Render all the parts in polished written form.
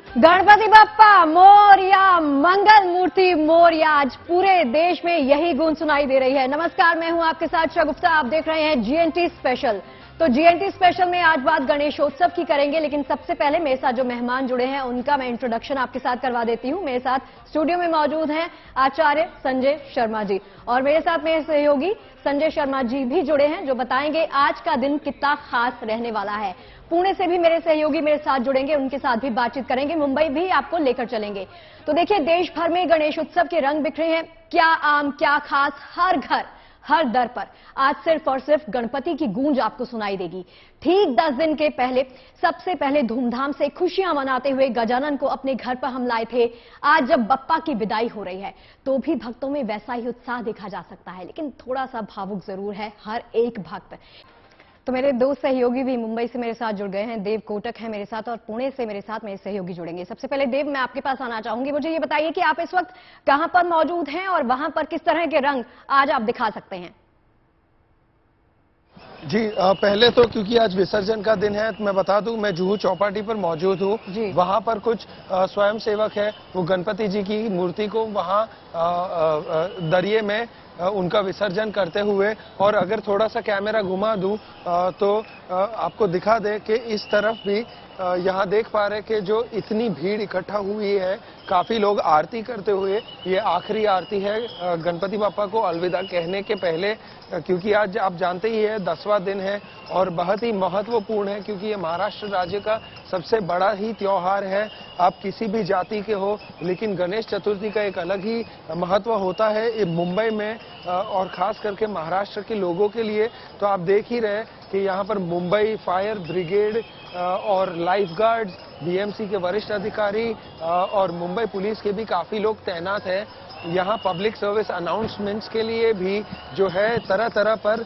गणपति बप्पा मोरया, मंगल मूर्ति मोरया। आज पूरे देश में यही गूंज सुनाई दे रही है। नमस्कार, मैं हूं आपके साथ शगुफ्ता। आप देख रहे हैं जीएनटी स्पेशल। तो जीएनटी स्पेशल में आज बात गणेशोत्सव की करेंगे, लेकिन सबसे पहले मेरे साथ जो मेहमान जुड़े हैं उनका मैं इंट्रोडक्शन आपके साथ करवा देती हूं। मेरे साथ स्टूडियो में मौजूद हैं आचार्य संजय शर्मा जी, और मेरे साथ मेरे सहयोगी संजय शर्मा जी भी जुड़े हैं, जो बताएंगे आज का दिन कितना खास रहने वाला है। पुणे से भी मेरे सहयोगी मेरे साथ जुड़ेंगे, उनके साथ भी बातचीत करेंगे। मुंबई भी आपको लेकर चलेंगे। तो देखिए, देश भर में गणेश उत्सव के रंग बिखरे हैं। क्या आम क्या खास, हर घर हर दर पर आज सिर्फ और सिर्फ गणपति की गूंज आपको सुनाई देगी। ठीक 10 दिन के पहले सबसे पहले धूमधाम से खुशियां मनाते हुए गजानन को अपने घर पर हम लाए थे। आज जब बप्पा की विदाई हो रही है तो भी भक्तों में वैसा ही उत्साह देखा जा सकता है, लेकिन थोड़ा सा भावुक जरूर है हर एक भक्त। तो मेरे दो सहयोगी भी मुंबई से मेरे साथ जुड़ गए हैं। देव कोटक है मेरे साथ, और पुणे से मेरे साथ मेरे सहयोगी जुड़ेंगे। सबसे पहले देव, मैं आपके पास आना चाहूंगी। मुझे ये बताइए कि आप इस वक्त कहां पर मौजूद हैं और वहां पर किस तरह के रंग आज आप दिखा सकते हैं? जी, पहले तो क्योंकि आज विसर्जन का दिन है तो मैं बता दूं, मैं जुहू चौपाटी पर मौजूद हूं। वहां पर कुछ स्वयंसेवक है, वो गणपति जी की मूर्ति को वहां दरिये में उनका विसर्जन करते हुए, और अगर थोड़ा सा कैमरा घुमा दूं तो आपको दिखा दे कि इस तरफ भी यहाँ देख पा रहे कि जो इतनी भीड़ इकट्ठा हुई है, काफी लोग आरती करते हुए। ये आखिरी आरती है गणपति बापा को अलविदा कहने के पहले, क्योंकि आज आप जानते ही है 10वां दिन है और बहुत ही महत्वपूर्ण है, क्योंकि ये महाराष्ट्र राज्य का सबसे बड़ा ही त्योहार है। आप किसी भी जाति के हो, लेकिन गणेश चतुर्थी का एक अलग ही महत्व होता है मुंबई में, और खास करके महाराष्ट्र के लोगों के लिए। तो आप देख ही रहे कि यहाँ पर मुंबई फायर ब्रिगेड और लाइफ गार्ड्स, बीएमसी के वरिष्ठ अधिकारी और मुंबई पुलिस के भी काफी लोग तैनात हैं। यहाँ पब्लिक सर्विस अनाउंसमेंट्स के लिए भी जो है तरह तरह पर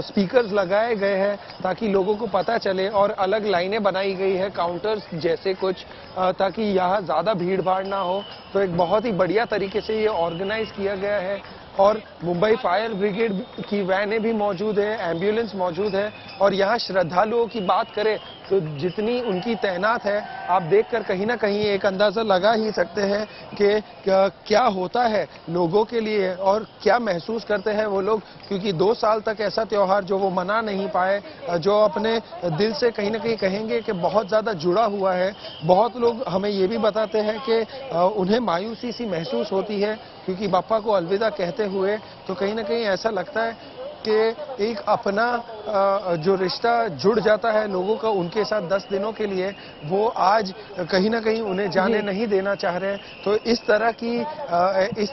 स्पीकर्स लगाए गए हैं, ताकि लोगों को पता चले, और अलग लाइनें बनाई गई है काउंटर्स जैसे कुछ, ताकि यहाँ ज्यादा भीड़ भाड़ ना हो। तो एक बहुत ही बढ़िया तरीके से ये ऑर्गेनाइज किया गया है। और मुंबई फायर ब्रिगेड की वैनें भी मौजूद है, एम्बुलेंस मौजूद है। और यहाँ श्रद्धालुओं की बात करें तो जितनी उनकी तैनात है, आप देखकर कहीं ना कहीं एक अंदाजा लगा ही सकते हैं कि क्या होता है लोगों के लिए और क्या महसूस करते हैं वो लोग, क्योंकि 2 साल तक ऐसा त्योहार जो वो मना नहीं पाए, जो अपने दिल से कहीं ना कहीं कहेंगे कि बहुत ज्यादा जुड़ा हुआ है। बहुत लोग हमें ये भी बताते हैं कि उन्हें मायूसी सी महसूस होती है, क्योंकि बापा को अलविदा कहते हुए तो कहीं ना कहीं ऐसा लगता है कि एक अपना जो रिश्ता जुड़ जाता है लोगों का उनके साथ 10 दिनों के लिए, वो आज कहीं ना कहीं उन्हें जाने नहीं देना चाह रहे हैं। तो इस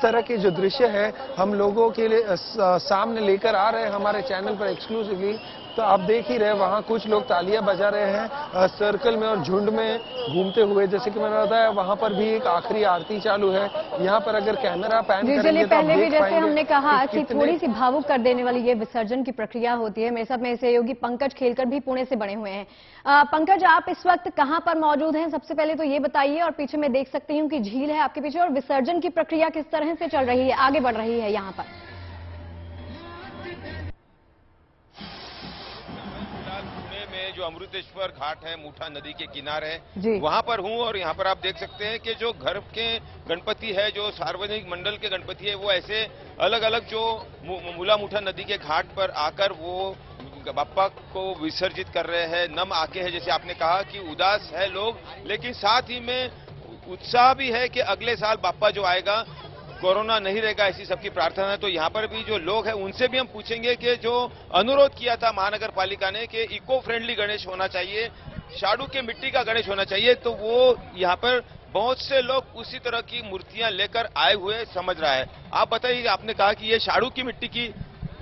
तरह के जो दृश्य है हम लोगों के लिए सामने लेकर आ रहे हैं हमारे चैनल पर एक्सक्लूसिवली। तो आप देख ही रहे, वहाँ कुछ लोग तालियां बजा रहे हैं सर्कल में और झुंड में घूमते हुए। जैसे कि मैंने बताया, वहाँ पर भी एक आखिरी आरती चालू है। यहाँ पर अगर कैमरा पैन करेंगे तो पहले भी जैसे हमने कहा कि थोड़ी सी भावुक कर देने वाली ये विसर्जन की प्रक्रिया होती है। मेरे साथ मेरे सहयोगी पंकज खेलकर भी पुणे से बने हुए हैं। पंकज, आप इस वक्त कहाँ पर मौजूद हैं? सबसे पहले तो ये बताइए, और पीछे मैं देख सकती हूँ कि झील है आपके पीछे, और विसर्जन की प्रक्रिया किस तरह से चल रही है, आगे बढ़ रही है यहाँ पर? जो अमृतेश्वर घाट है, मूठा नदी के किनारे है, वहां पर हूं। और यहां पर आप देख सकते हैं कि जो घर के गणपति है, जो सार्वजनिक मंडल के गणपति है, वो ऐसे अलग अलग जो मूला मूठा नदी के घाट पर आकर वो बापा को विसर्जित कर रहे हैं। नम आंखें है, जैसे आपने कहा कि उदास है लोग, लेकिन साथ ही में उत्साह भी है कि अगले साल बापा जो आएगा कोरोना नहीं रहेगा, ऐसी सबकी प्रार्थना है। तो यहाँ पर भी जो लोग हैं उनसे भी हम पूछेंगे कि जो अनुरोध किया था महानगर पालिका ने कि इको फ्रेंडली गणेश होना चाहिए, शाडू के मिट्टी का गणेश होना चाहिए, तो वो यहाँ पर बहुत से लोग उसी तरह की मूर्तियां लेकर आए हुए समझ रहा है। आप बताइए, आपने कहा कि ये शाडू की मिट्टी की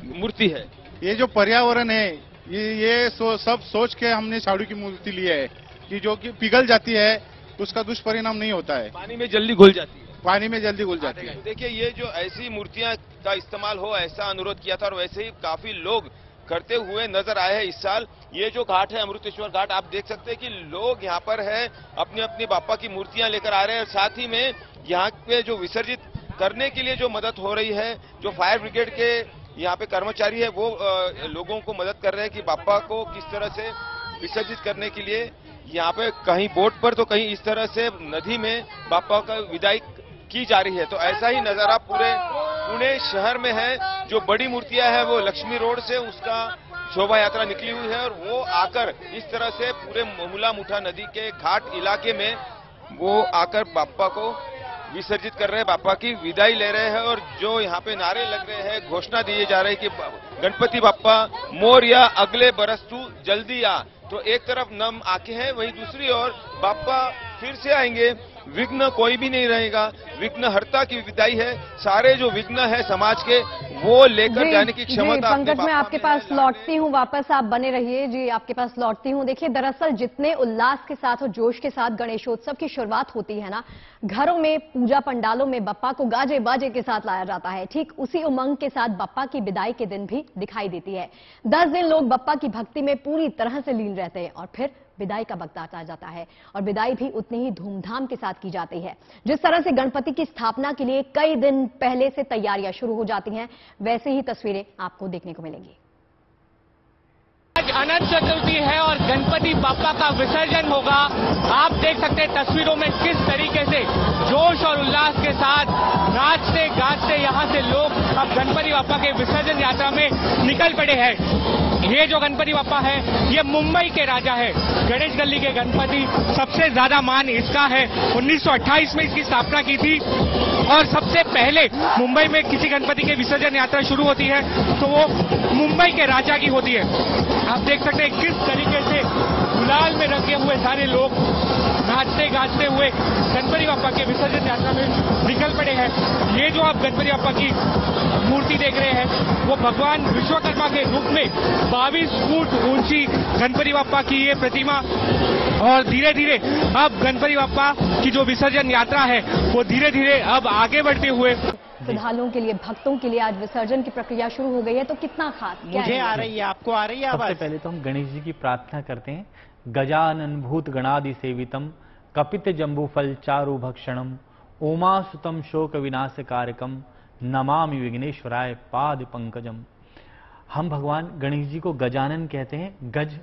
मूर्ति है, ये जो पर्यावरण है ये सब सोच के हमने शाडू की मूर्ति ली है, कि जो कि पिघल जाती है उसका दुष्परिणाम नहीं होता है, पानी में जल्दी घुल जाती है। पानी में जल्दी घुल जाती है। देखिए, ये जो ऐसी मूर्तियां का इस्तेमाल हो, ऐसा अनुरोध किया था और वैसे ही काफी लोग करते हुए नजर आए हैं इस साल। ये जो घाट है अमृतेश्वर घाट, आप देख सकते हैं कि लोग यहाँ पर है अपनी अपनी बापा की मूर्तियां लेकर आ रहे हैं। साथ ही में यहाँ पे जो विसर्जित करने के लिए जो मदद हो रही है, जो फायर ब्रिगेड के यहाँ पे कर्मचारी है वो लोगों को मदद कर रहे हैं कि बापा को किस तरह से विसर्जित करने के लिए यहाँ पे कहीं बोट पर तो कहीं इस तरह से नदी में बापा का विदाई की जा रही है। तो ऐसा ही नजारा पूरे पुणे शहर में है। जो बड़ी मूर्तियां है वो लक्ष्मी रोड से उसका शोभा यात्रा निकली हुई है और वो आकर इस तरह से पूरे मुला मुठा नदी के घाट इलाके में वो आकर बापा को विसर्जित कर रहे हैं, बापा की विदाई ले रहे हैं। और जो यहाँ पे नारे लग रहे हैं, घोषणा दिए जा रहे हैं कि गणपति बापा मोरया, अगले बरस तू जल्दी आ। तो एक तरफ नम आंखें हैं, वहीं दूसरी ओर बापा फिर से आएंगे, विघ्न कोई भी नहीं रहेगा। विघ्न हर्ता की विदाई है, सारे जो विघ्न है समाज के वो लेकर जाने की क्षमता। पंकज, मैं आपके पास लौटती हूँ वापस, आप बने रहिए जी, आपके पास लौटती हूँ। देखिए, दरअसल जितने उल्लास के साथ और जोश के साथ गणेशोत्सव की शुरुआत होती है ना, घरों में, पूजा पंडालों में बप्पा को गाजे बाजे के साथ लाया जाता है, ठीक उसी उमंग के साथ बप्पा की विदाई के दिन भी दिखाई देती है। 10 दिन लोग बप्पा की भक्ति में पूरी तरह से लीन रहते हैं और फिर विदाई का वक्त आ जाता है और विदाई भी उतनी ही धूमधाम के साथ की जाती है। जिस तरह से गणपति की स्थापना के लिए कई दिन पहले से तैयारियां शुरू हो जाती हैं, वैसे ही तस्वीरें आपको देखने को मिलेंगी। आज अनंत चतुर्थी है और गणपति बापा का विसर्जन होगा। आप देख सकते हैं तस्वीरों में किस तरीके से जोश और उल्लास के साथ नाचते गाते यहाँ से लोग अब गणपति बापा के विसर्जन यात्रा में निकल पड़े हैं। ये जो गणपति बापा है ये मुंबई के राजा है। गणेश गली के गणपति, सबसे ज्यादा मान इसका है। 1928 में इसकी स्थापना की थी और सबसे पहले मुंबई में किसी गणपति के विसर्जन यात्रा शुरू होती है तो वो मुंबई के राजा की होती है। आप देख सकते हैं किस तरीके से गुलाल में रंगे हुए सारे लोग नाचते गाते हुए गणपति बापा के विसर्जन यात्रा में निकल पड़े हैं। ये जो आप गणपति बापा की मूर्ति देख रहे हैं वो भगवान विश्वकर्मा के रूप में 22 फुट ऊंची गणपति बापा की ये प्रतिमा, और धीरे धीरे अब गणपति बापा की जो विसर्जन यात्रा है वो धीरे धीरे अब आगे बढ़ते हुए श्रद्धालुओं के लिए, भक्तों के लिए आज विसर्जन की प्रक्रिया शुरू हो गई है। तो कितना खास क्या मुझे आ रही है, आपको आ रही है आवाज? सबसे पहले तो हम गणेश जी की प्रार्थना करते हैं। गजानन भूत गणादि सेवितम कपित जम्बूफल चारु भक्षणम ओमासुतम शोक विनाश कारकम नमामि विघ्नेश्वराय पाद पंकजम। हम भगवान गणेश जी को गजानन कहते हैं। गज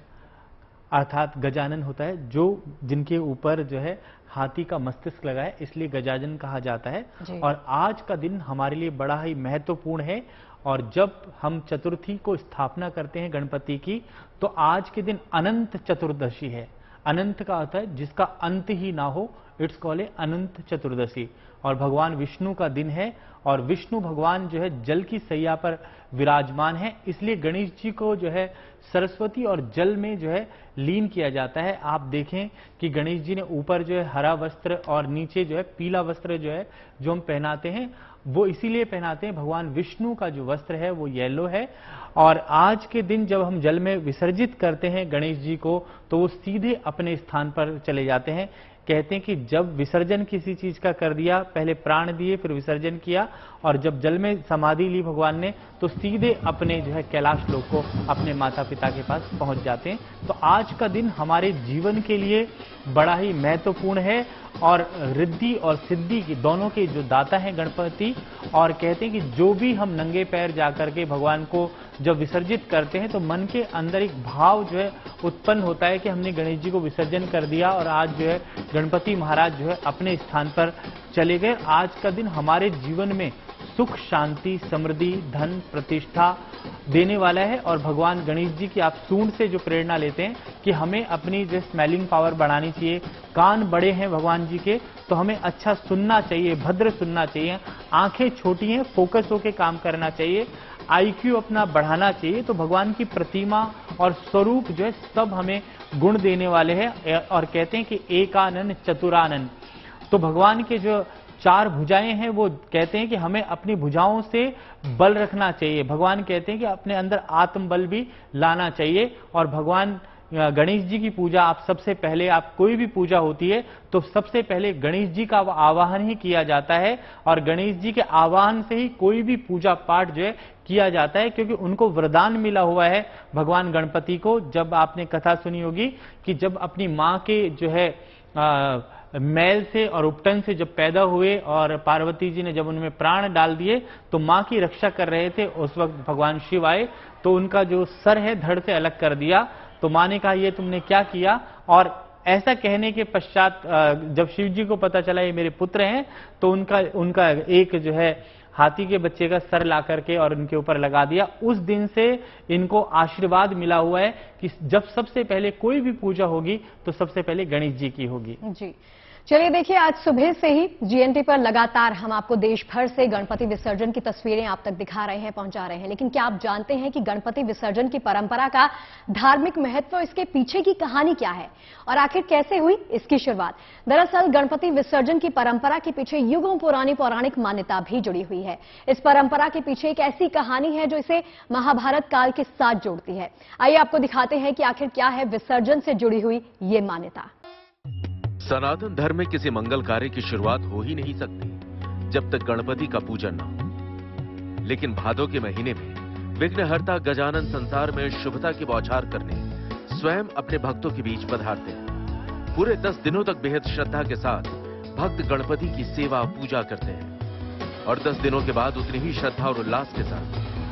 अर्थात गजानन होता है जो जिनके ऊपर जो है हाथी का मस्तिष्क लगा है, इसलिए गजानन कहा जाता है। और आज का दिन हमारे लिए बड़ा ही महत्वपूर्ण है। और जब हम चतुर्थी को स्थापना करते हैं गणपति की, तो आज के दिन अनंत चतुर्दशी है। अनंत का अर्थ है जिसका अंत ही ना हो, इट्स कॉल्ड अनंत चतुर्दशी। और भगवान विष्णु का दिन है और विष्णु भगवान जो है जल की सैया पर विराजमान है, इसलिए गणेश जी को जो है सरस्वती और जल में जो है लीन किया जाता है। आप देखें कि गणेश जी ने ऊपर जो है हरा वस्त्र और नीचे जो है पीला वस्त्र जो है जो हम पहनाते हैं वो इसीलिए पहनाते हैं, भगवान विष्णु का जो वस्त्र है वो येलो है। और आज के दिन जब हम जल में विसर्जित करते हैं गणेश जी को तो वो सीधे अपने स्थान पर चले जाते हैं। कहते हैं कि जब विसर्जन किसी चीज का कर दिया, पहले प्राण दिए फिर विसर्जन किया, और जब जल में समाधि ली भगवान ने तो सीधे अपने जो है कैलाश लोक को अपने माता पिता के पास पहुंच जाते हैं। तो आज का दिन हमारे जीवन के लिए बड़ा ही महत्वपूर्ण है और रिद्धि और सिद्धि की दोनों के जो दाता हैं गणपति। और कहते हैं कि जो भी हम नंगे पैर जाकर के भगवान को जब विसर्जित करते हैं तो मन के अंदर एक भाव जो है उत्पन्न होता है कि हमने गणेश जी को विसर्जन कर दिया और आज जो है गणपति महाराज जो है अपने स्थान पर चले गए। आज का दिन हमारे जीवन में सुख, शांति, समृद्धि, धन, प्रतिष्ठा देने वाला है। और भगवान गणेश जी की आप सूंड से जो प्रेरणा लेते हैं कि हमें अपनी जो स्मेलिंग पावर बढ़ानी चाहिए। कान बड़े हैं भगवान जी के तो हमें अच्छा सुनना चाहिए, भद्र सुनना चाहिए। आंखें छोटी हैं, फोकस होकर काम करना चाहिए। IQ अपना बढ़ाना चाहिए। तो भगवान की प्रतिमा और स्वरूप जो है सब हमें गुण देने वाले हैं। और कहते हैं कि एकानन चतुरानन, तो भगवान के जो 4 भुजाएं हैं वो कहते हैं कि हमें अपनी भुजाओं से बल रखना चाहिए। भगवान कहते हैं कि अपने अंदर आत्मबल भी लाना चाहिए। और भगवान गणेश जी की पूजा आप सबसे पहले, आप कोई भी पूजा होती है तो सबसे पहले गणेश जी का आवाहन ही किया जाता है। और गणेश जी के आवाहन से ही कोई भी पूजा पाठ जो है किया जाता है, क्योंकि उनको वरदान मिला हुआ है भगवान गणपति को। जब आपने कथा सुनी होगी कि जब अपनी माँ के जो है मैल से और उपटन से जब पैदा हुए और पार्वती जी ने जब उनमें प्राण डाल दिए तो माँ की रक्षा कर रहे थे, उस वक्त भगवान शिव आए तो उनका जो सर है धड़ से अलग कर दिया। तो माँ ने कहा ये तुमने क्या किया? और ऐसा कहने के पश्चात जब शिव जी को पता चला ये मेरे पुत्र हैं, तो उनका एक जो है हाथी के बच्चे का सर ला करके और उनके ऊपर लगा दिया। उस दिन से इनको आशीर्वाद मिला हुआ है कि जब सबसे पहले कोई भी पूजा होगी तो सबसे पहले गणेश जी की होगी। जी चलिए देखिए, आज सुबह से ही जीएनटी पर लगातार हम आपको देश भर से गणपति विसर्जन की तस्वीरें आप तक दिखा रहे हैं, पहुंचा रहे हैं। लेकिन क्या आप जानते हैं कि गणपति विसर्जन की परंपरा का धार्मिक महत्व, इसके पीछे की कहानी क्या है और आखिर कैसे हुई इसकी शुरुआत? दरअसल गणपति विसर्जन की परंपरा के पीछे युगों पुरानी पौराणिक मान्यता भी जुड़ी हुई है। इस परंपरा के पीछे एक ऐसी कहानी है जो इसे महाभारत काल के साथ जोड़ती है। आइए आपको दिखाते हैं कि आखिर क्या है विसर्जन से जुड़ी हुई ये मान्यता। सनातन धर्म में किसी मंगल कार्य की शुरुआत हो ही नहीं सकती जब तक गणपति का पूजन न हो। लेकिन भादों के महीने में विघ्नहर्ता गजानन संसार में शुभता की बौछार करने स्वयं अपने भक्तों के बीच पधारते हैं। पूरे 10 दिनों तक बेहद श्रद्धा के साथ भक्त गणपति की सेवा पूजा करते हैं और 10 दिनों के बाद उतनी ही श्रद्धा और उल्लास के साथ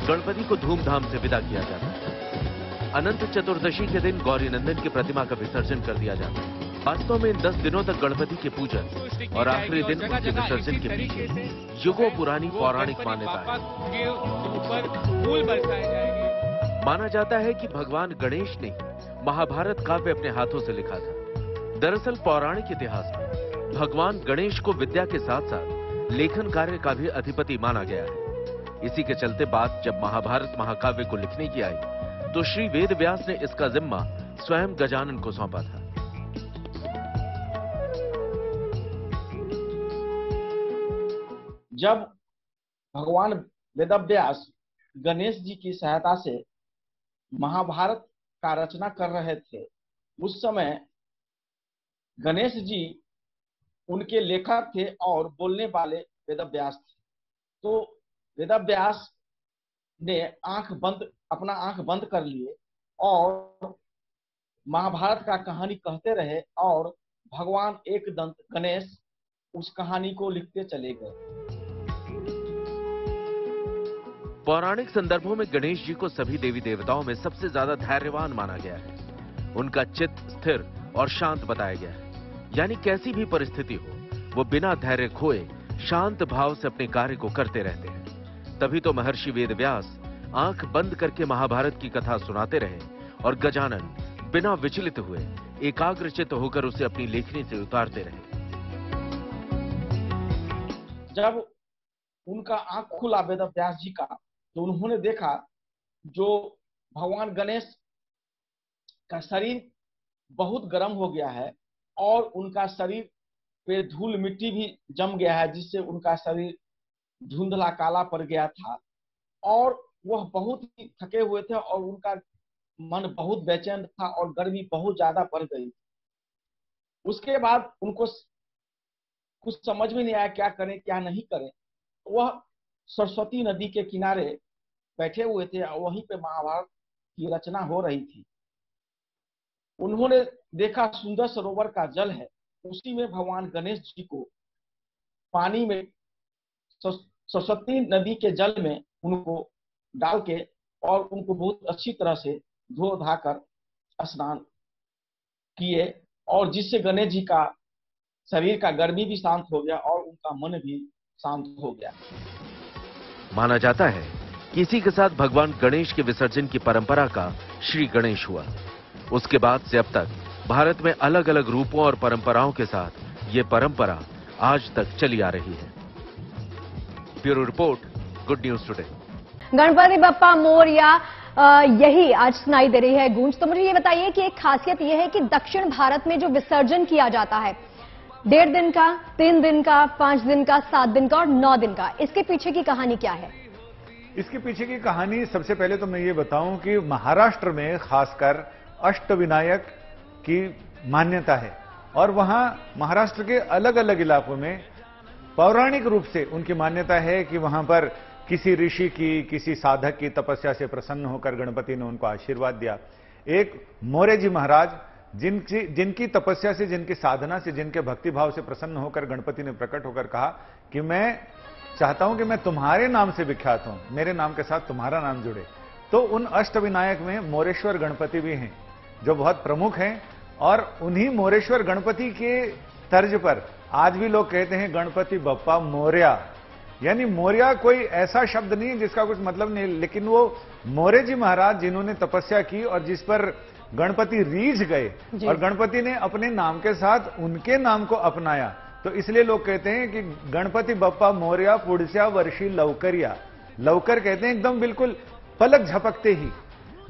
गणपति को धूमधाम से विदा किया जाता है। अनंत चतुर्दशी के दिन गौरी नंदन की प्रतिमा का विसर्जन कर दिया जाता है। वास्तव में इन 10 दिनों तक गणपति के पूजन और आखिरी दिन उनके विसर्जन के पीछे युगों पुरानी पौराणिक मान्यता है। माना जाता है कि भगवान गणेश ने महाभारत काव्य अपने हाथों से लिखा था। दरअसल पौराणिक इतिहास में भगवान गणेश को विद्या के साथ साथ लेखन कार्य का भी अधिपति माना गया है। इसी के चलते बात जब महाभारत महाकाव्य को लिखने की आई तो श्री वेद व्यास ने इसका जिम्मा स्वयं गजानन को सौंपा था। जब भगवान वेदव्यास गणेश जी की सहायता से महाभारत का रचना कर रहे थे, उस समय गणेश जी उनके लेखक थे और बोलने वाले वेदव्यास थे। तो वेदव्यास ने अपना आंख बंद कर लिए और महाभारत का कहानी कहते रहे और भगवान एकदंत गणेश उस कहानी को लिखते चले गए। पौराणिक संदर्भों में गणेश जी को सभी देवी देवताओं में सबसे ज्यादा धैर्यवान माना गया है। उनका चित्त स्थिर और शांत बताया गया है, यानी कैसी भी परिस्थिति हो वो बिना धैर्य खोए शांत भाव से अपने कार्य को करते रहते हैं। तभी तो महर्षि वेदव्यास आंख बंद करके महाभारत की कथा सुनाते रहे और गजानन बिना विचलित हुए एकाग्रचित्त होकर उसे अपनी लेखनी से उतारते रहे। जब उनका आंख खुला वेदव्यास जी का, तो उन्होंने देखा जो भगवान गणेश का शरीर बहुत गर्म हो गया है और उनका शरीर पे धूल मिट्टी भी जम गया है, जिससे उनका शरीर धुंधला काला पड़ गया था और वह बहुत ही थके हुए थे और उनका मन बहुत बेचैन था और गर्मी बहुत ज्यादा बढ़ गई। उसके बाद उनको कुछ समझ में नहीं आया क्या करें क्या नहीं करें। वह सरस्वती नदी के किनारे बैठे हुए थे और वहीं पे महाभारत की रचना हो रही थी। उन्होंने देखा सुंदर सरोवर का जल है, उसी में भगवान गणेश जी को पानी में सरस्वती नदी के जल में उनको डाल के और उनको बहुत अच्छी तरह से धो धाकर स्नान किए और जिससे गणेश जी का शरीर का गर्मी भी शांत हो गया और उनका मन भी शांत हो गया। माना जाता है कि इसी के साथ भगवान गणेश के विसर्जन की परंपरा का श्री गणेश हुआ। उसके बाद से अब तक भारत में अलग अलग रूपों और परंपराओं के साथ ये परंपरा आज तक चली आ रही है। Bureau report, good news today. Ganpati Bappa Morya यही आज सुनाई दे रही है गूंज। तो मुझे ये बताइए कि एक खासियत यह है कि दक्षिण भारत में जो विसर्जन किया जाता है 1.5 दिन का, 3 दिन का, 5 दिन का, 7 दिन का और 9 दिन का, इसके पीछे की कहानी क्या है? इसके पीछे की कहानी सबसे पहले तो मैं ये बताऊं कि महाराष्ट्र में खासकर अष्टविनायक की मान्यता है और वहां महाराष्ट्र के अलग अलग इलाकों में पौराणिक रूप से उनकी मान्यता है कि वहां पर किसी ऋषि की, किसी साधक की तपस्या से प्रसन्न होकर गणपति ने उनको आशीर्वाद दिया। एक मोरे जी महाराज जिनकी तपस्या से, जिनकी साधना से, जिनके भक्तिभाव से प्रसन्न होकर गणपति ने प्रकट होकर कहा कि मैं चाहता हूं कि मैं तुम्हारे नाम से विख्यात हूं, मेरे नाम के साथ तुम्हारा नाम जुड़े। तो उन अष्टविनायक में मोरेश्वर गणपति भी हैं जो बहुत प्रमुख हैं और उन्हीं मोरेश्वर गणपति के तर्ज पर आज भी लोग कहते हैं गणपति बप्पा मोरया। यानी मोरया कोई ऐसा शब्द नहीं है जिसका कुछ मतलब नहीं, लेकिन वो मोरे जी महाराज जिन्होंने तपस्या की और जिस पर गणपति रीझ गए और गणपति ने अपने नाम के साथ उनके नाम को अपनाया, तो इसलिए लोग कहते हैं कि गणपति बप्पा मोरया पुढच्या वर्षी लवकरिया। लवकर कहते हैं एकदम बिल्कुल पलक झपकते ही,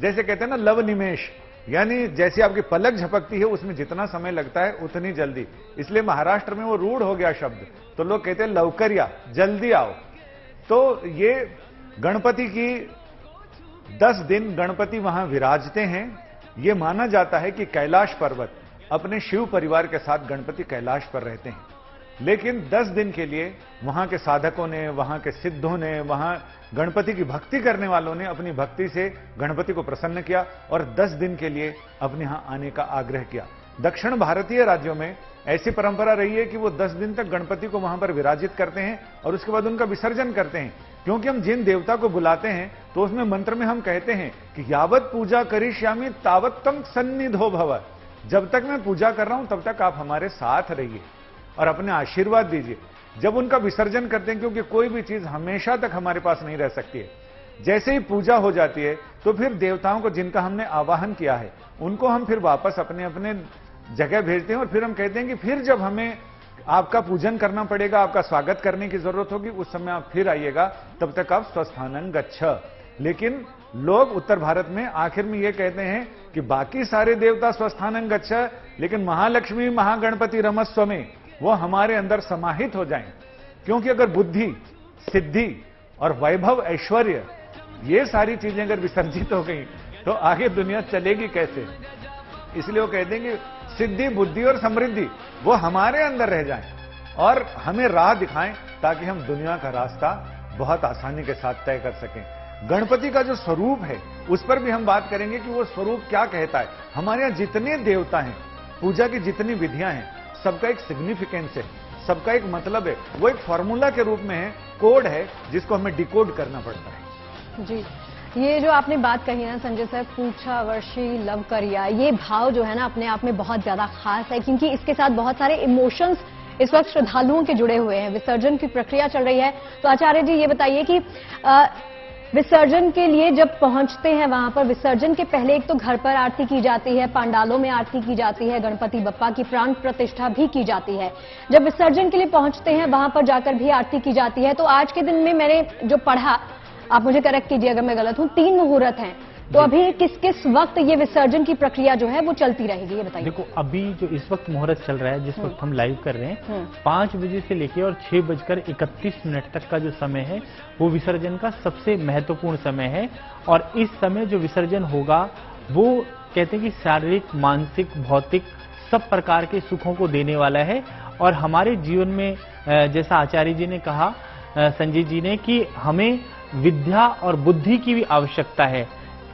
जैसे कहते हैं ना लव निमेश, यानी जैसे आपकी पलक झपकती है उसमें जितना समय लगता है उतनी जल्दी। इसलिए महाराष्ट्र में वो रूढ़ हो गया शब्द, तो लोग कहते हैं लवकरिया, जल्दी आओ। तो ये गणपति की 10 दिन गणपति वहां विराजते हैं। ये माना जाता है कि कैलाश पर्वत अपने शिव परिवार के साथ गणपति कैलाश पर रहते हैं, लेकिन 10 दिन के लिए वहां के साधकों ने, वहां के सिद्धों ने, वहां गणपति की भक्ति करने वालों ने अपनी भक्ति से गणपति को प्रसन्न किया और 10 दिन के लिए अपने यहां आने का आग्रह किया। दक्षिण भारतीय राज्यों में ऐसी परंपरा रही है कि वो 10 दिन तक गणपति को वहां पर विराजित करते हैं और उसके बाद उनका विसर्जन करते हैं, क्योंकि हम जिन देवता को बुलाते हैं तो उसमें मंत्र में हम कहते हैं कि यावत पूजा करिष्यामि तावत तम सन्निधो भव। जब तक मैं पूजा कर रहा हूं तब तक आप हमारे साथ रहिए और अपने आशीर्वाद दीजिए। जब उनका विसर्जन करते हैं, क्योंकि कोई भी चीज हमेशा तक हमारे पास नहीं रह सकती है, जैसे ही पूजा हो जाती है तो फिर देवताओं को जिनका हमने आवाहन किया है उनको हम फिर वापस अपने अपने जगह भेजते हैं और फिर हम कहते हैं कि फिर जब हमें आपका पूजन करना पड़ेगा, आपका स्वागत करने की जरूरत होगी, उस समय आप फिर आइएगा, तब तक आप स्वस्थानं गच्छ। लेकिन लोग उत्तर भारत में आखिर में ये कहते हैं कि बाकी सारे देवता स्वस्थानं गच्छ, लेकिन महालक्ष्मी महागणपति रमस्व में वो हमारे अंदर समाहित हो जाएं, क्योंकि अगर बुद्धि, सिद्धि और वैभव, ऐश्वर्य ये सारी चीजें अगर विसर्जित हो गई तो आगे दुनिया चलेगी कैसे। इसलिए वो कहते हैं कि सिद्धि, बुद्धि और समृद्धि वो हमारे अंदर रह जाएं और हमें राह दिखाएं, ताकि हम दुनिया का रास्ता बहुत आसानी के साथ तय कर सकें। गणपति का जो स्वरूप है उस पर भी हम बात करेंगे कि वो स्वरूप क्या कहता है। हमारे यहां जितने देवता हैं, पूजा की जितनी विधियां हैं, सबका एक सिग्निफिकेंस है, सबका एक मतलब है, वो एक फॉर्मूला के रूप में है, कोड है, जिसको हमें डिकोड करना पड़ता है। जी, ये जो आपने बात कही ना संजय सर, पूछा वर्षी लव करिया, ये भाव जो है ना अपने आप में बहुत ज्यादा खास है, क्योंकि इसके साथ बहुत सारे इमोशंस इस वक्त श्रद्धालुओं के जुड़े हुए हैं। विसर्जन की प्रक्रिया चल रही है, तो आचार्य जी ये बताइए कि विसर्जन के लिए जब पहुंचते हैं वहां पर, विसर्जन के पहले एक तो घर पर आरती की जाती है, पांडालों में आरती की जाती है, गणपति बप्पा की प्राण प्रतिष्ठा भी की जाती है। जब विसर्जन के लिए पहुंचते हैं वहां पर जाकर भी आरती की जाती है। तो आज के दिन में मैंने जो पढ़ा, आप मुझे करेक्ट कीजिए अगर मैं गलत हूं, 3 मुहूर्त हैं, तो अभी किस किस वक्त ये विसर्जन की प्रक्रिया जो है वो चलती रहेगी, ये बताइए। देखो, अभी जो इस वक्त मुहूर्त चल रहा है, जिस वक्त हम लाइव कर रहे हैं, 5 बजे से लेकर और 6:31 तक का जो समय है वो विसर्जन का सबसे महत्वपूर्ण समय है। और इस समय जो विसर्जन होगा वो कहते हैं कि शारीरिक, मानसिक, भौतिक सब प्रकार के सुखों को देने वाला है। और हमारे जीवन में जैसा आचार्य जी ने कहा, संजय जी ने, कि हमें विद्या और बुद्धि की भी आवश्यकता है।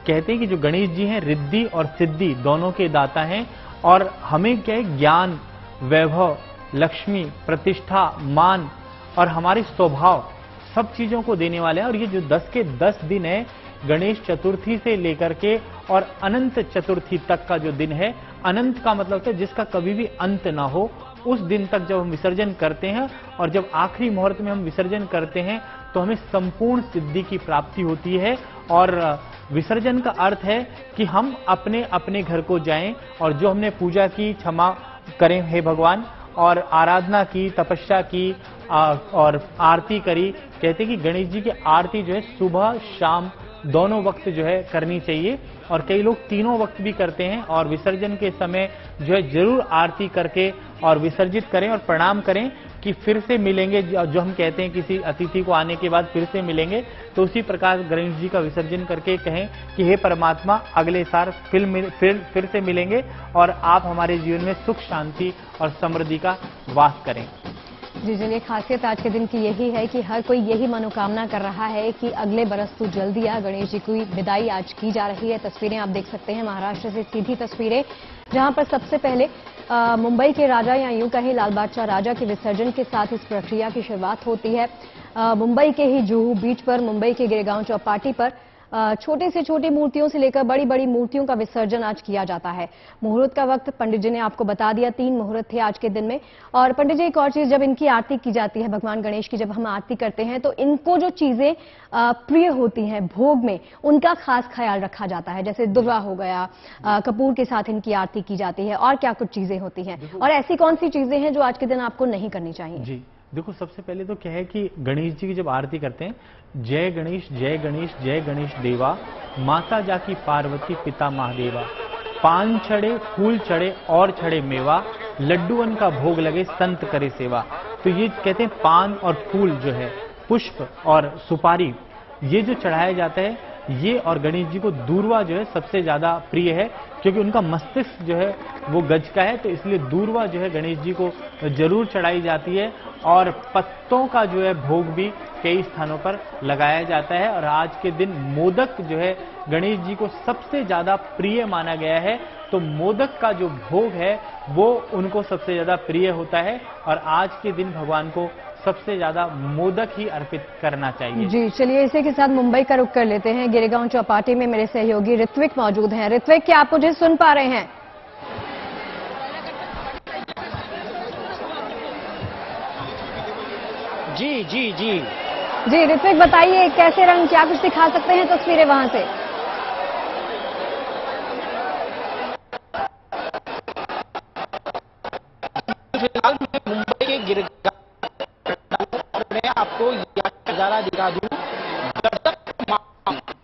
कहते हैं कि जो गणेश जी हैं रिद्धि और सिद्धि दोनों के दाता हैं, और हमें क्या है, ज्ञान, वैभव, लक्ष्मी, प्रतिष्ठा, मान और हमारे स्वभाव सब चीजों को देने वाले हैं। और ये जो 10 के 10 दिन है, गणेश चतुर्थी से लेकर के और अनंत चतुर्थी तक का जो दिन है, अनंत का मतलब है जिसका कभी भी अंत ना हो, उस दिन तक जब हम विसर्जन करते हैं और जब आखिरी मुहूर्त में हम विसर्जन करते हैं तो हमें संपूर्ण सिद्धि की प्राप्ति होती है। और विसर्जन का अर्थ है कि हम अपने अपने घर को जाएं और जो हमने पूजा की क्षमा करें हे भगवान, और आराधना की, तपस्या की और आरती करी। कहते हैं कि गणेश जी की आरती जो है सुबह शाम दोनों वक्त जो है करनी चाहिए, और कई लोग तीनों वक्त भी करते हैं। और विसर्जन के समय जो है जरूर आरती करके और विसर्जित करें और प्रणाम करें कि फिर से मिलेंगे। जो हम कहते हैं किसी अतिथि को आने के बाद फिर से मिलेंगे, तो उसी प्रकार गणेश जी का विसर्जन करके कहें कि हे परमात्मा, अगले साल फिर से मिलेंगे और आप हमारे जीवन में सुख, शांति और समृद्धि का वास करें। जी, चलिए, खासियत आज के दिन की यही है कि हर कोई यही मनोकामना कर रहा है कि अगले बरस तू जल्दी आ। गणेश जी की विदाई आज की जा रही है। तस्वीरें आप देख सकते हैं, महाराष्ट्र से सीधी तस्वीरें, जहां पर सबसे पहले मुंबई के राजा, या यूं कहें लाल बादशाह राजा के विसर्जन के साथ इस प्रक्रिया की शुरुआत होती है। मुंबई के ही जुहू बीच पर, मुंबई के गिरेगांव चौपाटी पर छोटी से छोटी मूर्तियों से लेकर बड़ी बड़ी मूर्तियों का विसर्जन आज किया जाता है। मुहूर्त का वक्त पंडित जी ने आपको बता दिया, 3 मुहूर्त थे आज के दिन में। और पंडित जी, एक और चीज, जब इनकी आरती की जाती है, भगवान गणेश की जब हम आरती करते हैं तो इनको जो चीजें प्रिय होती हैं भोग में, उनका खास ख्याल रखा जाता है। जैसे दुर्वा हो गया, कपूर के साथ इनकी आरती की जाती है, और क्या कुछ चीजें होती हैं, और ऐसी कौन सी चीजें हैं जो आज के दिन आपको नहीं करनी चाहिए? जी देखो, सबसे पहले तो क्या है कि गणेश जी की जब आरती करते हैं, जय गणेश जय गणेश जय गणेश देवा, माता जाकी पार्वती पिता महादेवा, पान चढ़े फूल चढ़े और चढ़े मेवा, लड्डूअन का भोग लगे संत करे सेवा। तो ये कहते हैं पान और फूल जो है, पुष्प और सुपारी, ये जो चढ़ाया जाता है, ये और गणेश जी को दूर्वा जो है सबसे ज्यादा प्रिय है, क्योंकि उनका मस्तिष्क जो है वो गज का है, तो इसलिए दूर्वा जो है गणेश जी को जरूर चढ़ाई जाती है। और पत्तों का जो है भोग भी कई स्थानों पर लगाया जाता है। और आज के दिन मोदक जो है गणेश जी को सबसे ज्यादा प्रिय माना गया है, तो मोदक का जो भोग है वो उनको सबसे ज्यादा प्रिय होता है, और आज के दिन भगवान को सबसे ज्यादा मोदक ही अर्पित करना चाहिए। जी चलिए, इसी के साथ मुंबई का रुख कर लेते हैं। गिरिगांव चौपाटी में मेरे सहयोगी ऋत्विक मौजूद हैं। ऋत्विक, क्या आप मुझे सुन पा रहे हैं? जी जी जी जी ऋत्विक, बताइए कैसे रंग, क्या कुछ दिखा सकते हैं तस्वीरें वहां से? फिलहाल मैं मुंबई के गिरगांव में आपको यह नजारा दिखा दूं।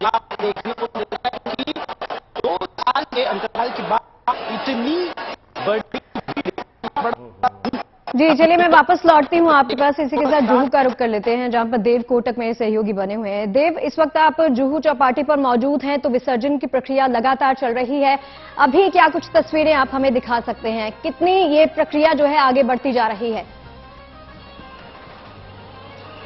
आप देखने को मिल रहा है कि 2 साल के अंतराल के बाद इतनी बड़ी। जी चलिए, मैं वापस लौटती हूँ आपके पास। इसी के साथ जुहू का रुख कर लेते हैं, जहां पर देव कोटक मेरे सहयोगी बने हुए हैं। देव, इस वक्त आप जुहू चौपाटी पर मौजूद हैं, तो विसर्जन की प्रक्रिया लगातार चल रही है। अभी क्या कुछ तस्वीरें आप हमें दिखा सकते हैं? कितनी ये प्रक्रिया जो है आगे बढ़ती जा रही है?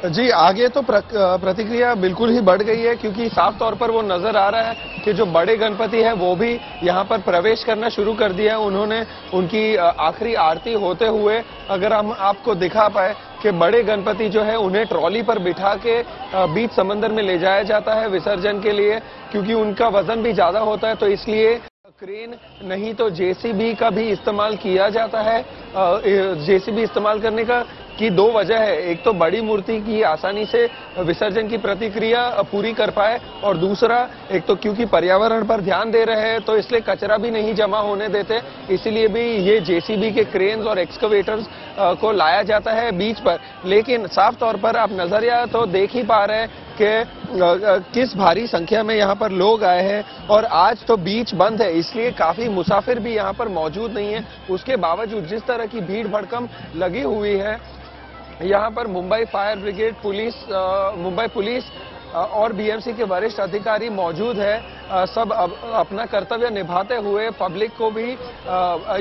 जी, आगे तो प्रतिक्रिया बिल्कुल ही बढ़ गई है, क्योंकि साफ तौर पर वो नजर आ रहा है कि जो बड़े गणपति है वो भी यहाँ पर प्रवेश करना शुरू कर दिया है। उन्होंने उनकी आखिरी आरती होते हुए, अगर हम आपको दिखा पाए कि बड़े गणपति जो है उन्हें ट्रॉली पर बिठा के बीच समंदर में ले जाया जाता है विसर्जन के लिए, क्योंकि उनका वजन भी ज्यादा होता है, तो इसलिए क्रेन नहीं तो जेसीबी का भी इस्तेमाल किया जाता है। जेसीबी इस्तेमाल करने का की 2 वजह है। एक तो बड़ी मूर्ति की आसानी से विसर्जन की प्रतिक्रिया पूरी कर पाए, और दूसरा एक तो क्योंकि पर्यावरण पर ध्यान दे रहे हैं तो इसलिए कचरा भी नहीं जमा होने देते, इसीलिए भी ये जेसीबी के क्रेन्स और एक्सकवेटर्स को लाया जाता है बीच पर। लेकिन साफ तौर पर आप नजरिया तो देख ही पा रहे हैं कि किस भारी संख्या में यहाँ पर लोग आए हैं, और आज तो बीच बंद है, इसलिए काफी मुसाफिर भी यहाँ पर मौजूद नहीं है। उसके बावजूद जिस तरह की भीड़ भड़कम लगी हुई है, यहाँ पर Mumbai fire brigade, Mumbai police और बीएमसी के वरिष्ठ अधिकारी मौजूद है। सब अपना कर्तव्य निभाते हुए पब्लिक को भी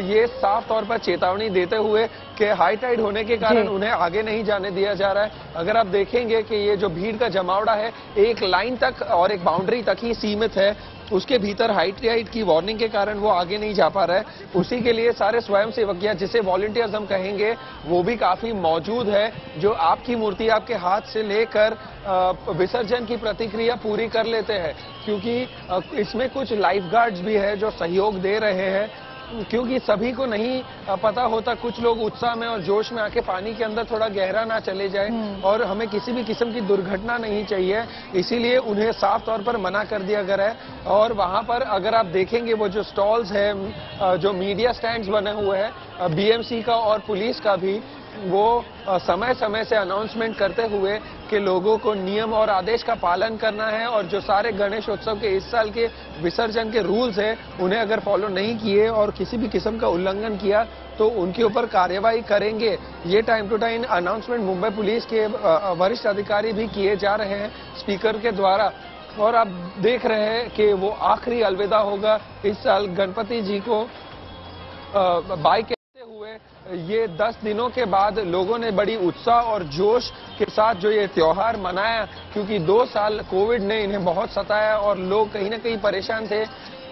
ये साफ तौर पर चेतावनी देते हुए कि हाई टाइड होने के कारण उन्हें आगे नहीं जाने दिया जा रहा है। अगर आप देखेंगे कि ये जो भीड़ का जमावड़ा है, एक लाइन तक और एक बाउंड्री तक ही सीमित है, उसके भीतर हाई टाइड की वार्निंग के कारण वो आगे नहीं जा पा रहा है। उसी के लिए सारे स्वयंसेवक या जिसे वॉलंटियर्स हम कहेंगे, वो भी काफी मौजूद है, जो आपकी मूर्ति आपके हाथ से लेकर विसर्जन की प्रतिक्रिया पूरी कर लेते हैं। क्योंकि इसमें कुछ लाइफ गार्ड्स भी है जो सहयोग दे रहे हैं, क्योंकि सभी को नहीं पता होता, कुछ लोग उत्साह में और जोश में आके पानी के अंदर थोड़ा गहरा ना चले जाए, और हमें किसी भी किस्म की दुर्घटना नहीं चाहिए, इसीलिए उन्हें साफ तौर पर मना कर दिया गया है। और वहां पर अगर आप देखेंगे वो जो स्टॉल्स है, जो मीडिया स्टैंड्स बने हुए हैं बीएमसी का और पुलिस का भी, वो समय समय से अनाउंसमेंट करते हुए कि लोगों को नियम और आदेश का पालन करना है, और जो सारे गणेशोत्सव के इस साल के विसर्जन के रूल्स हैं उन्हें अगर फॉलो नहीं किए और किसी भी किस्म का उल्लंघन किया तो उनके ऊपर कार्रवाई करेंगे। ये time to time announcement Mumbai police के वरिष्ठ अधिकारी भी किए जा रहे हैं स्पीकर के द्वारा। और आप देख रहे हैं कि वो आखिरी अलविदा होगा इस साल गणपति जी को बाय कहते हुए। ये 10 दिनों के बाद लोगों ने बड़ी उत्साह और जोश के साथ जो ये त्योहार मनाया, क्योंकि 2 साल कोविड ने इन्हें बहुत सताया और लोग कहीं ना कहीं परेशान थे।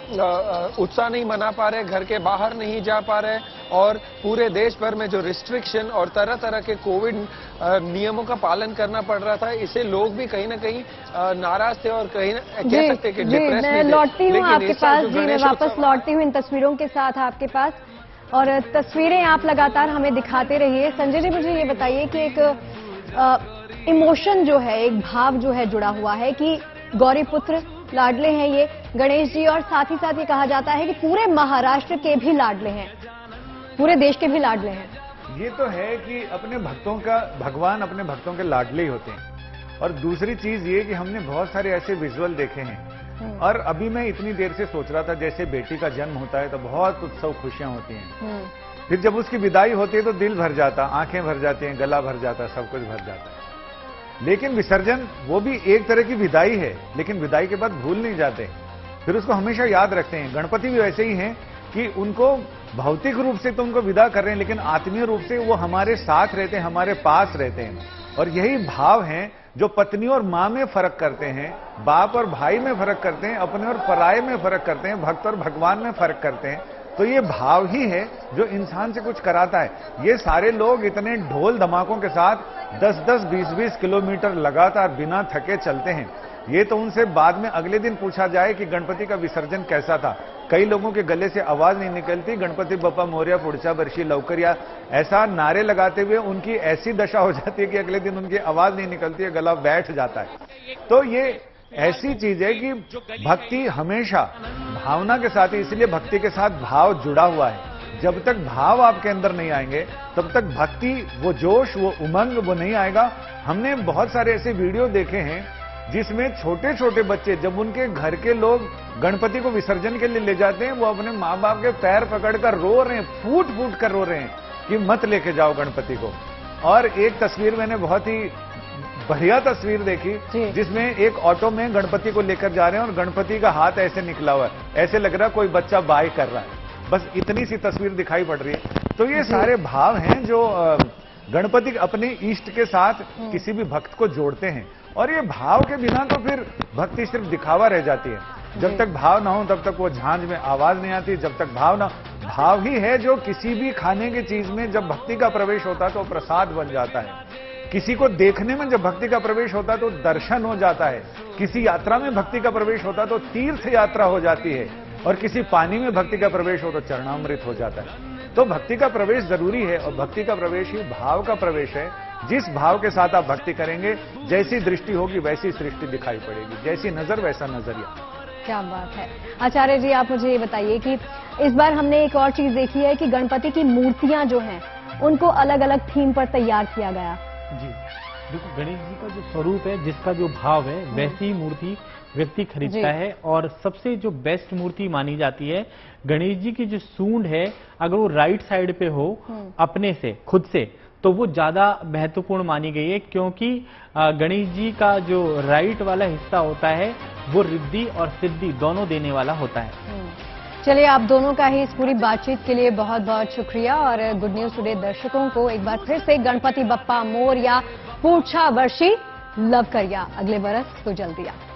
उत्साह नहीं मना पा रहे, घर के बाहर नहीं जा पा रहे और पूरे देश भर में जो रिस्ट्रिक्शन और तरह तरह के कोविड नियमों का पालन करना पड़ रहा था, इसे लोग भी कहीं ना कहीं नाराज थे और कहीं कह सकते कि डिप्रेस मैं लौटती हूँ आपके पास जी, मैं वापस लौटती हूँ इन तस्वीरों के साथ आपके पास, और तस्वीरें आप लगातार हमें दिखाते रहिए। संजय जी, मुझे ये बताइए कि एक इमोशन जो है, एक भाव जो है जुड़ा हुआ है कि गौरी पुत्र लाडले हैं ये गणेश जी, और साथ ही साथ ये कहा जाता है कि पूरे महाराष्ट्र के भी लाडले हैं, पूरे देश के भी लाडले हैं। ये तो है कि अपने भक्तों का भगवान अपने भक्तों के लाडले ही होते हैं। और दूसरी चीज ये कि हमने बहुत सारे ऐसे विजुअल देखे हैं, और अभी मैं इतनी देर से सोच रहा था, जैसे बेटी का जन्म होता है तो बहुत उत्सव खुशियां होती हैं, फिर जब उसकी विदाई होती है तो दिल भर जाता, आंखें भर जाती हैं, गला भर जाता, सब कुछ भर जाता है। लेकिन विसर्जन वो भी एक तरह की विदाई है, लेकिन विदाई के बाद भूल नहीं जाते, फिर उसको हमेशा याद रखते हैं। गणपति भी वैसे ही हैं कि उनको भौतिक रूप से तो उनको विदा कर रहे हैं, लेकिन आत्मीय रूप से वो हमारे साथ रहते हैं, हमारे पास रहते हैं। और यही भाव हैं जो पत्नी और माँ में फर्क करते हैं, बाप और भाई में फर्क करते हैं, अपने और पराये में फर्क करते हैं, भक्त और भगवान में फर्क करते हैं। तो ये भाव ही है जो इंसान से कुछ कराता है। ये सारे लोग इतने ढोल धमाकों के साथ 10-10, 20-20 किलोमीटर लगातार बिना थके चलते हैं। ये तो उनसे बाद में अगले दिन पूछा जाए कि गणपति का विसर्जन कैसा था, कई लोगों के गले से आवाज नहीं निकलती, गणपति बप्पा मोरया पुढच्या वर्षी लवकर या, ऐसा नारे लगाते हुए उनकी ऐसी दशा हो जाती है कि अगले दिन उनकी आवाज नहीं निकलती है, गला बैठ जाता है। तो ये ऐसी चीज है कि भक्ति हमेशा भावना के साथ ही, इसलिए भक्ति के साथ भाव जुड़ा हुआ है। जब तक भाव आपके अंदर नहीं आएंगे तब तक भक्ति, वो जोश, वो उमंग वो नहीं आएगा। हमने बहुत सारे ऐसे वीडियो देखे हैं जिसमें छोटे छोटे बच्चे, जब उनके घर के लोग गणपति को विसर्जन के लिए ले जाते हैं, वो अपने माँ बाप के पैर पकड़कर रो रहे हैं, फूट फूट कर रो रहे हैं कि मत लेके जाओ गणपति को। और एक तस्वीर मैंने बहुत ही बढ़िया तस्वीर देखी जिसमें एक ऑटो में गणपति को लेकर जा रहे हैं और गणपति का हाथ ऐसे निकला हुआ है, ऐसे लग रहा है कोई बच्चा बाय कर रहा है। बस इतनी सी तस्वीर दिखाई पड़ रही है। तो ये सारे भाव हैं जो गणपति अपने इष्ट के साथ किसी भी भक्त को जोड़ते हैं। और ये भाव के बिना तो फिर भक्ति सिर्फ दिखावा रह जाती है। जब तक भाव ना हो तब तक वो झांझ में आवाज नहीं आती। जब तक भाव ना, भाव ही है जो किसी भी खाने की चीज में जब भक्ति का प्रवेश होता है तो प्रसाद बन जाता है। किसी को देखने में जब भक्ति का प्रवेश होता है तो दर्शन हो जाता है। किसी यात्रा में भक्ति का प्रवेश होता है तो तीर्थ यात्रा हो जाती है। और किसी पानी में भक्ति का प्रवेश हो तो चरणामृत हो जाता है। तो भक्ति का प्रवेश जरूरी है, और भक्ति का प्रवेश ही भाव का प्रवेश है। जिस भाव के साथ आप भक्ति करेंगे, जैसी दृष्टि होगी वैसी सृष्टि दिखाई पड़ेगी, जैसी नजर वैसा नजरिया। क्या बात है। आचार्य जी, आप मुझे ये बताइए कि इस बार हमने एक और चीज देखी है कि गणपति की मूर्तियां जो हैं उनको अलग अलग थीम पर तैयार किया गया। जी देखो, गणेश जी का जो स्वरूप है, जिसका जो भाव है, वैसी मूर्ति व्यक्ति खरीदता है। और सबसे जो बेस्ट मूर्ति मानी जाती है, गणेश जी की जो सूंड है, अगर वो राइट साइड पे हो अपने से, खुद से, तो वो ज्यादा महत्वपूर्ण मानी गई है, क्योंकि गणेश जी का जो राइट वाला हिस्सा होता है वो रिद्धि और सिद्धि दोनों देने वाला होता है। चलिए, आप दोनों का ही इस पूरी बातचीत के लिए बहुत बहुत शुक्रिया। और गुड न्यूज टुडे दर्शकों को एक बार फिर से गणपति बप्पा मोरया, पुढच्या वर्षी लवकर या, अगले बरस तो जल्दी या।